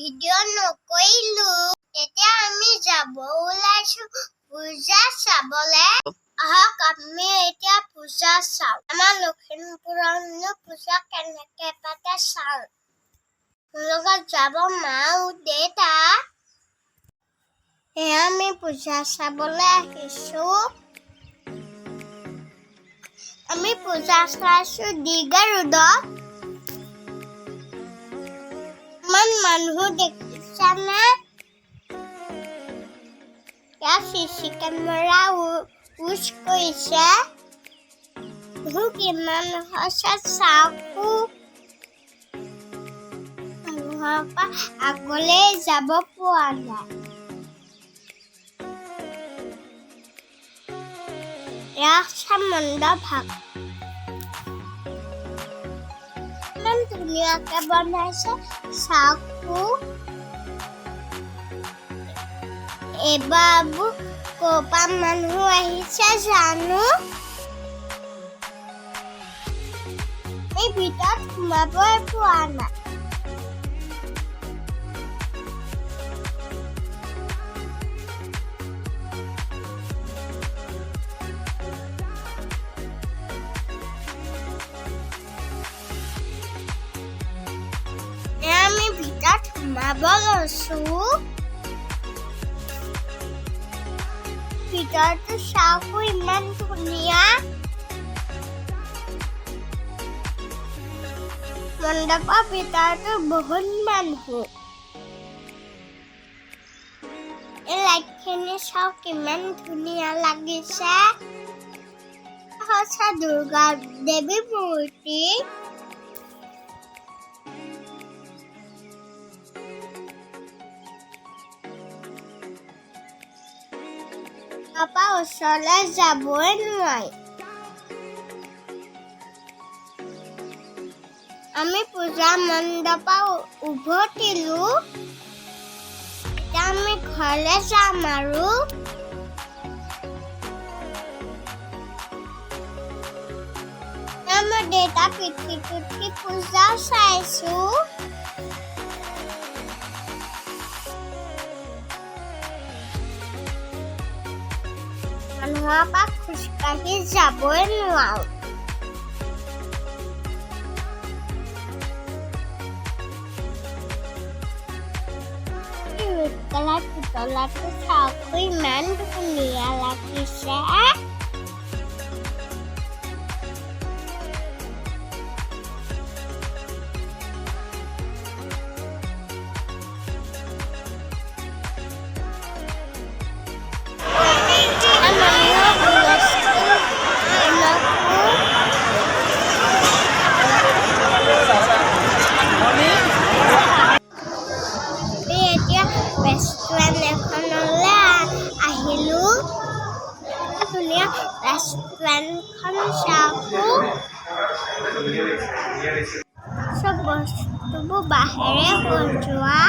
Video' নকৰিলোঁ। এতিয়া আমি যাব ওলাইছোঁ পূজা চাবলে। আহক আমি এতিয়া পূজা চাওঁ। আমাৰ লখিমপুৰত পূজা কেনেকে পাতে চাওঁ। লগত যাব মা আৰু দেউতা। এয়া আমি পূজা চাবলৈ আহিছোঁ। আমি পূজা চাইছোঁ দীঘা ৰোডত। ইমান মানুহ দেখিছানে? ইয়াত চিচি কেমেৰা ইউজ কৰিছে। কিমান হৈছে চাওকো। মানুহৰ পৰা আগলৈ যাব পৰা নাই। এয়া মণ্ডপ ভাগ ইমান ধুনীয়াকে বনাইছে চাওকো। এইবাৰ ক'ৰ পৰা মানুহ আহিছে জানো। এই ভিতৰত সোমাবই পোৱা নাই। আমি ভিতৰত সোমাব লৈছোঁ। ভিতৰটো চাওকো ইমান ধুনীয়া। মণ্ডপৰ ভিতৰতো বহুত মানুহ। এই লাইটখিনি চাওক কিমান ধুনীয়া লাগিছে। হৈছে দুৰ্গা দেৱীৰ মূৰ্তি। তাৰপৰা ওচৰলৈ যাবই নোৱাৰি। আমি পূজা মণ্ডপত উভতিলোঁ। এতিয়া আমি ঘৰলৈ যাম আৰু। আমাৰ দেউতা পিঠিত উঠি পূজা চাইছোঁ। মানুহৰ পৰা খোজকাঢ়ি যাবই নোৱাৰোঁ। ৰেড কালাৰ পুতলাটো চাওকো ইমান ধুনীয়া লাগিছে। ৰেষ্টুৰেণ্ট এখনলৈ আহিলোঁ। ধুনীয়া ৰেষ্টুৰেণ্টখন চাওকো। চব বস্তুবোৰ বাঁহেৰে সজোৱা।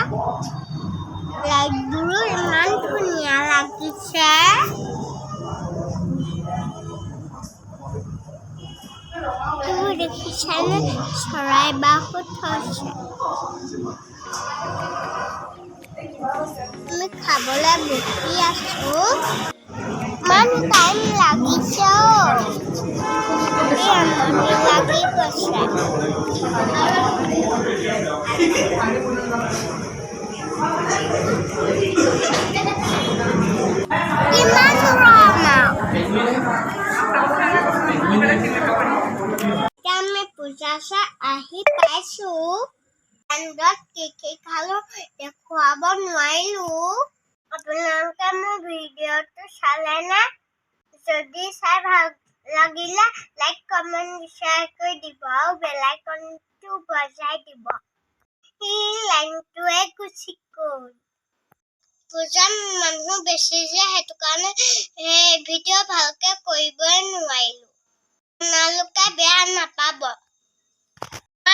লাইটবোৰো ইমান ধুনীয়া লাগিছে। এইবোৰ দেখিছানে? চৰাই বাহো থৈছে। আমি খাবলৈ বহি আছোঁ। ইমান টাইম লাগিছে। আমনি লাগি গৈছে। কিমান গৰম এতিয়া আমি পূজা চাই আহি পাইছোঁ। কি খালোঁ দেখুৱাব নোৱাৰিলোঁ। আপোনালোকে মোৰ ভিডিঅ'টো চালেনে? যদি চাই ভাল লাগিলে লাইক কমেণ্ট শ্বেয়াৰ কৰি দিব আৰু বেল আইকনটো বজাই দিব। সেই লাইনটোৱে গুচি গ'ল। পূজাত মানুহ বেছি যে সেইটো কাৰণে ভিডিঅ' ভালকে কৰিবই নোৱাৰিলোঁ। আপোনালোকে বেয়া নাপাব।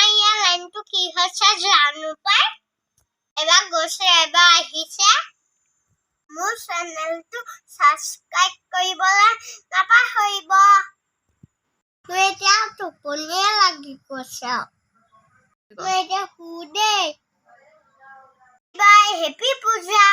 ইয়াৰ লাইনটো কি হৈছে জানো পাই। এবাৰ গৈছে এবাৰ আহিছে। মোৰ চেনেলটো ছাবস্ক্ৰাইব কৰিবলৈ নাপাহৰিব। মোৰ এতিয়া টোপনিয়ে লাগি গৈছে। মই এতিয়া শুওঁ দেই। হেপী পূজা।